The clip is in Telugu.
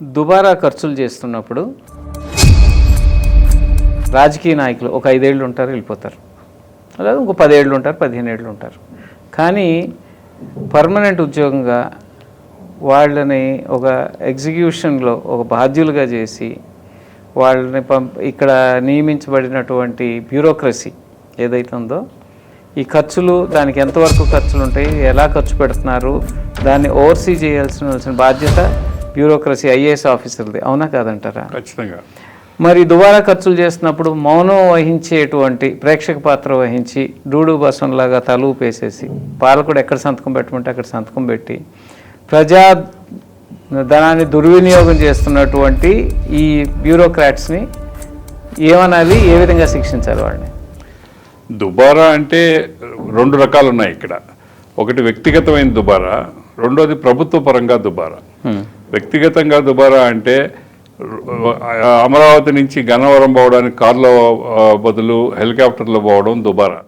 దుబారా ఖర్చులు చేస్తున్నప్పుడు రాజకీయ నాయకులు ఒక 5 ఏళ్ళు ఉంటారు, వెళ్ళిపోతారు. అలాగే ఇంకో 10 ఏళ్ళు ఉంటారు, 15 ఏళ్ళు ఉంటారు. కానీ పర్మనెంట్ ఉద్యోగంగా వాళ్ళని ఒక ఎగ్జిక్యూషన్లో ఒక బాధ్యులుగా చేసి వాళ్ళని ఇక్కడ నియమించబడినటువంటి బ్యూరోక్రసీ ఏదైతే ఉందో ఈ ఖర్చులు, దానికి ఎంతవరకు ఖర్చులు ఉంటాయి, ఎలా ఖర్చు పెడుతున్నారు, దాన్ని ఓవర్సీ చేయాల్సిన బాధ్యత బ్యూరోక్రసీ ఐఏఎస్ ఆఫీసర్ది. అవునా కాదంటారా? ఖచ్చితంగా. మరి దుబారా ఖర్చులు చేస్తున్నప్పుడు మౌనం వహించేటువంటి ప్రేక్షక పాత్ర వహించి డూడు బసంలాగా తల ఊపేసేసి పాలకుడు ఎక్కడ సంతకం పెట్టమంటే అక్కడ సంతకం పెట్టి ప్రజా ధనాన్ని దుర్వినియోగం చేస్తున్నటువంటి ఈ బ్యూరోక్రాట్స్ని ఏమనాలి, ఏ విధంగా శిక్షించాలి వాళ్ళని? దుబారా అంటే 2 రకాలు ఉన్నాయి ఇక్కడ. ఒకటి వ్యక్తిగతమైన దుబారా, రెండోది ప్రభుత్వ పరంగా దుబారా. వ్యక్తిగతంగా దుబారా అంటే అమరావతి నుంచి గన్నవరం పోవడానికి కార్లో బదులు హెలికాప్టర్లో పోవడం దుబారా.